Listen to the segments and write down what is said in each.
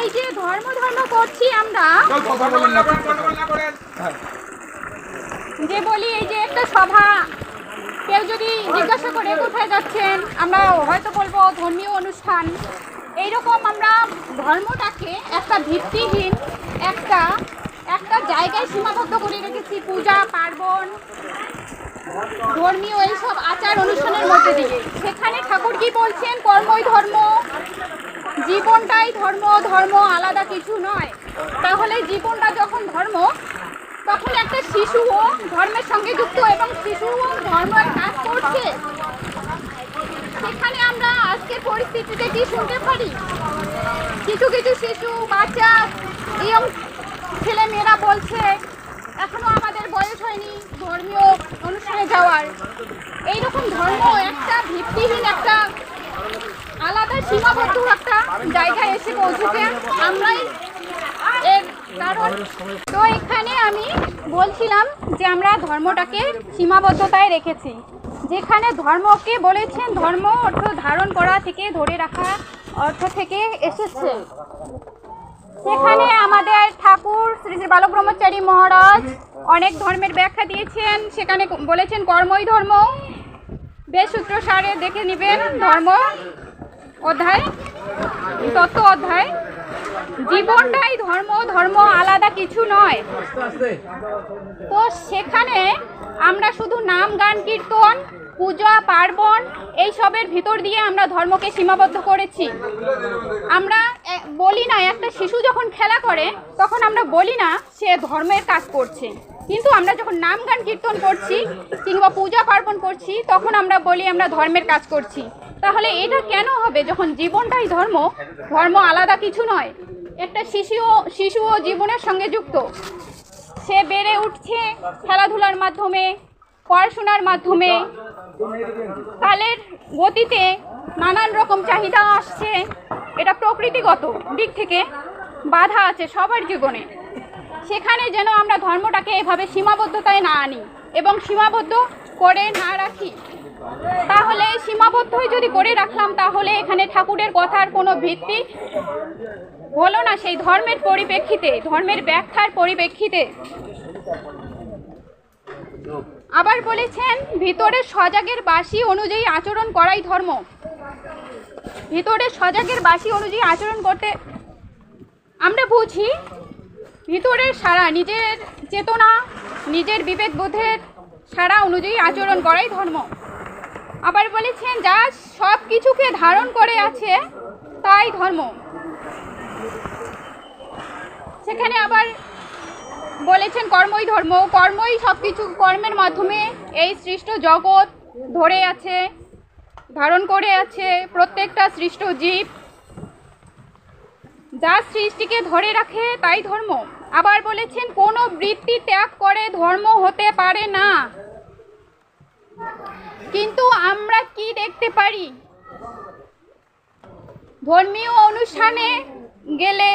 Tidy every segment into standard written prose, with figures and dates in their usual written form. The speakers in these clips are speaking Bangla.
এই যে ধর্ম ধর্ম করছি আমরা, যে বলি এই যে একটা সভা, কেউ যদি জিজ্ঞাসা করে কোথায় যাচ্ছেন, আমরা হয়তো বলবো ধর্মীয় অনুষ্ঠান। এইরকম আমরা ধর্মটাকে একটা ভিত্তিহীন একটা একটা জায়গায় সীমাবদ্ধ করে রেখেছি, পূজা পার্বণ ধর্মীয় এইসব আচার অনুষ্ঠানের মধ্যে দিয়ে। সেখানে ঠাকুর কি বলছেন, কর্মই ধর্ম, জীবনটাই ধর্ম, ধর্ম আলাদা কিছু নয়। তাহলে জীবনটা যখন ধর্ম, তখন একটা শিশুও ধর্মের সঙ্গে যুক্ত এবং শিশুও ধর্মের কাজ করছে। সেখানে আমরা আজকের পরিস্থিতিতে কি শুনতে পারি, কিছু কিছু শিশু বাচ্চা ইয়ং ছেলে মেয়েরা বলছে এখনো আমাদের বয়স হয়নি ধর্মীয় অনুষ্ঠানে যাওয়ার। এইরকম ধর্ম একটা ভিত্তিহীন একটা আলাদা সীমাবদ্ধ একটা জায়গায় এসে পৌঁছেছে আমরাই এর কারণ। তো এখানে আমি বলছিলাম যে আমরা ধর্মটাকে সীমাবদ্ধতায় রেখেছি, যেখানে ধর্মকে বলেছেন ধর্ম অর্থ ধারণ করা থেকে ধরে রাখা অর্থ থেকে এসেছে। সেখানে আমাদের ঠাকুর শ্রী শ্রী বালক ব্রহ্মচারী মহারাজ অনেক ধর্মের ব্যাখ্যা দিয়েছেন। সেখানে বলেছেন কর্মই ধর্ম, বেদসূত্র সারে দেখে নেবেন ধর্ম অধ্যায়, তত্ত্ব অধ্যায়। জীবনটাই ধর্ম, ধর্ম আলাদা কিছু নয়। তো সেখানে আমরা শুধু নাম গান কীর্তন পূজা পার্বণ এইসবের ভিতর দিয়ে আমরা ধর্মকে সীমাবদ্ধ করেছি। আমরা বলি না, একটা শিশু যখন খেলা করে তখন আমরা বলি না সে ধর্মের কাজ করছে, কিন্তু আমরা যখন নাম গান কীর্তন করছি কিংবা পূজা পার্বণ করছি তখন আমরা বলি আমরা ধর্মের কাজ করছি। তাহলে এটা কেন হবে যখন জীবনটাই ধর্ম, ধর্ম আলাদা কিছু নয়। একটা শিশুও জীবনের সঙ্গে যুক্ত, সে বেড়ে উঠছে খেলাধুলার মাধ্যমে, পড়াশোনার মাধ্যমে, কালের গতিতে নানান রকম চাহিদা আসছে। এটা প্রকৃতিগত দিক থেকে বাধা আছে সবার জীবনে। সেখানে যেন আমরা ধর্মটাকে এভাবে সীমাবদ্ধতায় না আনি এবং সীমাবদ্ধ করে না রাখি। তাহলে সীমাবদ্ধই যদি করে রাখলাম তাহলে এখানে ঠাকুরের কথার কোনো ভিত্তি হলো না সেই ধর্মের পরিপ্রেক্ষিতে, ধর্মের ব্যাখ্যার পরিপ্রেক্ষিতে। আবার বলেছেন ভিতরের সজাগের বাসি অনুযায়ী আচরণ করাই ধর্ম। ভিতরের সজাগের বাসি অনুযায়ী আচরণ করতে আমরা বুঝি ভিতরের সারা নিজের চেতনা, নিজের বিবেক বোধের সারা অনুযায়ী আচরণ করাই ধর্ম। আবার বলেছেন যা সব কিছুকে ধারণ করে আছে তাই ধর্ম। সেখানে আবার বলেছেন কর্মই ধর্ম, কর্মই সব কিছু, কর্মের মাধ্যমে এই সৃষ্ট জগৎ ধরে আছে, ধারণ করে আছে প্রত্যেকটা সৃষ্ট জীব, যা সৃষ্টিকে ধরে রাখে তাই ধর্ম। আবার বলেছেন কোনো বৃত্তি ত্যাগ করে ধর্ম হতে পারে না। কিন্তু আমরা কি দেখতে পারি, ধর্মীয় অনুষ্ঠানে গেলে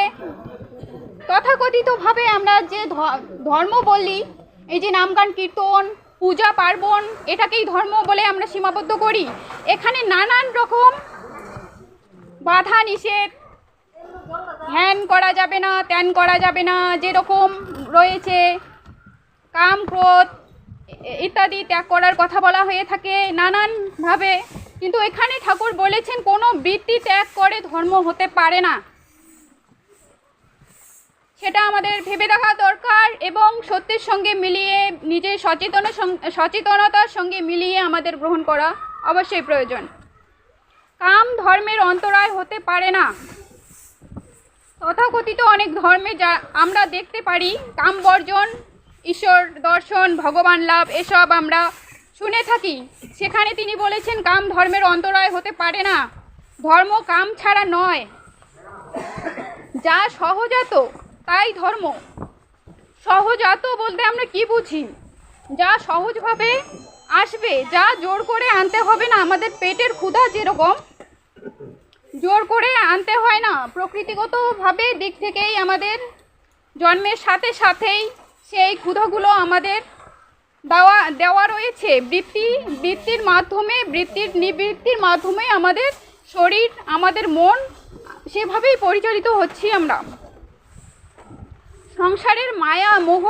তথাকথিতভাবে আমরা যে ধর্ম বলি, এই যে নামগান কীর্তন পূজা পার্বণ, এটাকেই ধর্ম বলে আমরা সীমাবদ্ধ করি। এখানে নানান রকম বাধা নিষেধ, ধ্যান করা যাবে না, ত্যান করা যাবে না, যেরকম রয়েছে কাম ক্রোধ ইত্যাদি ত্যাগ করার কথা বলা হয়ে থাকে নানানভাবে। কিন্তু এখানে ঠাকুর বলেছেন কোনো বৃত্তি ত্যাগ করে ধর্ম হতে পারে না। সেটা আমাদের ভেবে দেখা দরকার এবং সত্যের সঙ্গে মিলিয়ে নিজের সচেতনতার সঙ্গে মিলিয়ে আমাদের গ্রহণ করা অবশ্যই প্রয়োজন। কাম ধর্মের অন্তরায় হতে পারে না। তথাকথিত অনেক ধর্মে যা আমরা দেখতে পারি কাম বর্জন, ঈশ্বর দর্শন, ভগবান লাভ এসব আমরা শুনে থাকি। সেখানে তিনি বলেছেন কাম ধর্মের অন্তরায় হতে পারে না। ধর্ম কাম ছাড়া নয়, যা সহজাত তাই ধর্ম। সহজাত বলতে আমরা কি বুঝি, যা সহজভাবে আসবে, যা জোর করে আনতে হবে না। আমাদের পেটের ক্ষুধা যেরকম জোর করে আনতে হয় না, প্রকৃতিগতভাবে দিক থেকেই আমাদের জন্মের সাথে সাথেই সেই ক্ষুধাগুলো আমাদের দেওয়া রয়েছে। বৃত্তির মাধ্যমে, বৃত্তির নিবৃত্তির মাধ্যমে আমাদের শরীর, আমাদের মন সেভাবেই পরিচালিত হচ্ছি আমরা। সংসারের মায়া মোহ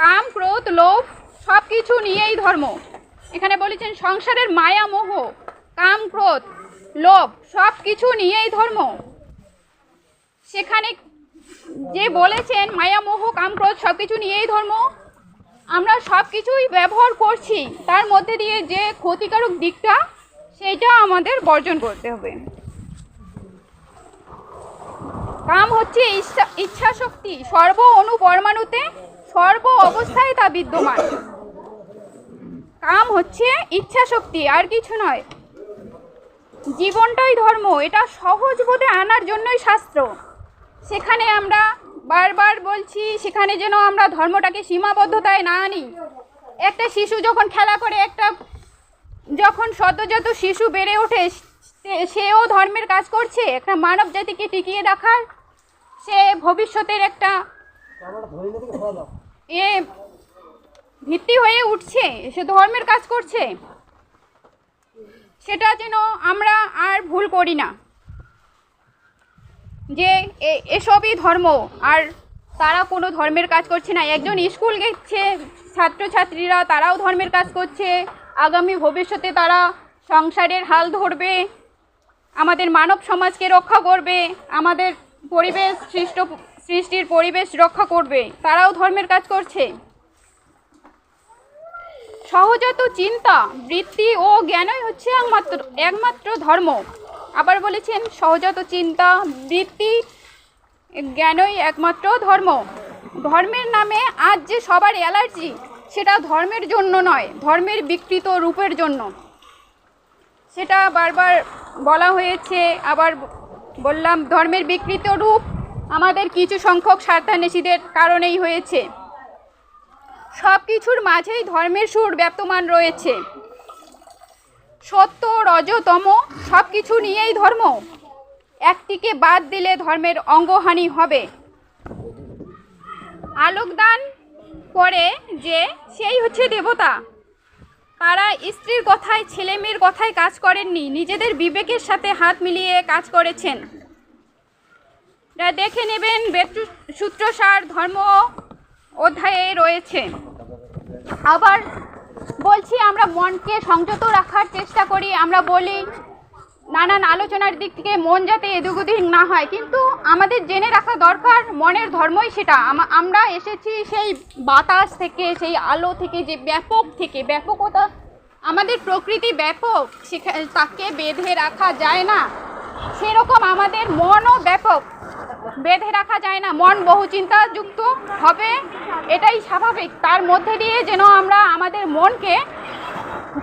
কাম ক্রোধ লোভ সব কিছু নিয়েই ধর্ম। এখানে বলেছেন সংসারের মায়া মোহ কাম ক্রোধ লোভ সব কিছু নিয়েই ধর্ম। সেখানে যে বলেছেন মায়া মোহ কাম ক্রোধ সব কিছু নিয়েই ধর্ম, আমরা সব কিছুই ব্যবহার করছি, তার মধ্যে দিয়ে যে ক্ষতিকারক দিকটা সেইটা আমাদের বর্জন করতে হবে। কাম হচ্ছে ইচ্ছা শক্তি, সর্ব অণু পরমাণুতে সর্ব অবস্থায় তা বিদ্যমান। কাম হচ্ছে ইচ্ছা শক্তি, আর কিছু নয়। জীবনটাই ধর্ম, এটা সহজ বোধে আনার জন্যই শাস্ত্র। সেখানে আমরা বারবার বলছি, সেখানে যেন আমরা ধর্মটাকে সীমাবদ্ধতায় না আনি। একটা শিশু যখন খেলা করে, যখন সদ্যজাত শিশু বেড়ে ওঠে, সেও ধর্মের কাজ করছে, একটা মানব জাতিকে টিকিয়ে রাখার সে ভবিষ্যতের একটা ভিত্তি হয়ে উঠছে, সে ধর্মের কাজ করছে। সেটা যেন আমরা আর ভুল করি না যে এসবই ধর্ম আর তারা কোনো ধর্মের কাজ করছে না। একজন স্কুল গেছে, ছাত্রছাত্রীরা তারাও ধর্মের কাজ করছে। আগামী ভবিষ্যতে তারা সংসারের হাল ধরবে, আমাদের মানব সমাজকে রক্ষা করবে, আমাদের পরিবেশ সৃষ্টির পরিবেশ রক্ষা করবে, তারাও ধর্মের কাজ করছে। সহজাত চিন্তা বৃত্তি ও জ্ঞানই হচ্ছে একমাত্র ধর্ম। আবার বলেছেন সহজাত চিন্তা বৃত্তি জ্ঞানই একমাত্র ধর্ম। ধর্মের নামে আজ যে সবার অ্যালার্জি, সেটা ধর্মের জন্য নয়, ধর্মের বিকৃত রূপের জন্য। সেটা বারবার বলা হয়েছে, আবার বললাম ধর্মের বিকৃত রূপ আমাদের কিছু সংখ্যক স্বার্থান্বেষীদের কারণেই হয়েছে। সব কিছুর মাঝেই ধর্মের সুর ব্যাপ্তমান রয়েছে। সত্য রজতম সব কিছু নিয়েই ধর্ম, একটিকে বাদ দিলে ধর্মের অঙ্গহানি হবে। আলোকদান করে যে সেই হচ্ছে দেবতা। তারা স্ত্রীর কথায় ছেলে মেয়ের কথায় কাজ করেননি, নিজেদের বিবেকের সাথে হাত মিলিয়ে কাজ করেছেন। দেখে নেবেন বেদসূত্রসার ধর্ম অধ্যায়ে রয়েছে। আবার বলছি আমরা মনকে সংযত রাখার চেষ্টা করি, আমরা বলি নানান আলোচনার দিক থেকে মন যাতে এদিক ওদিক না হয়, কিন্তু আমাদের জেনে রাখা দরকার মনের ধর্মই সেটা। আমরা এসেছি সেই বাতাস থেকে, সেই আলো থেকে, যে ব্যাপকতা, আমাদের প্রকৃতি ব্যাপক, তাকে বেঁধে রাখা যায় না। সেরকম আমাদের মনও ব্যাপক, বেঁধে রাখা যায় না। মন বহু চিন্তাযুক্ত হবে, এটাই স্বাভাবিক। তার মধ্যে দিয়ে যেন আমরা আমাদের মনকে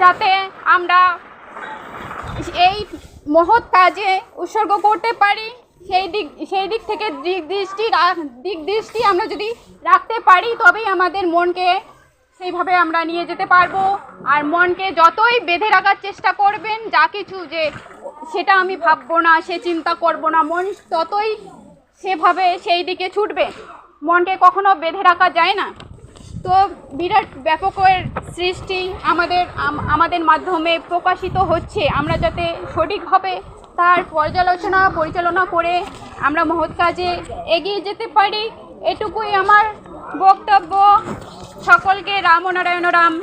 যাতে আমরা এই মহৎ কাজে উৎসর্গ করতে পারি, সেই দিক থেকে দিক দৃষ্টি আমরা যদি রাখতে পারি, তবেই আমাদের মনকে সেইভাবে আমরা নিয়ে যেতে পারবো। আর মনকে যতই বেঁধে রাখার চেষ্টা করবেন, যা কিছু যে সেটা আমি ভাববো না, সে চিন্তা করব না, মন ততই সেভাবে সেই দিকে ছুটবে। মনকে কখনো বেঁধে রাখা যায় না। তো বিরাট ব্যাপকের সৃষ্টি আমাদের মাধ্যমে প্রকাশিত হচ্ছে। আমরা যাতে সঠিকভাবে তার পরিচালনা করে আমরা মহৎ কাজে এগিয়ে যেতে পারি, এটুকুই আমার বক্তব্য। সকলকে রাম ও নারায়ণ রাম।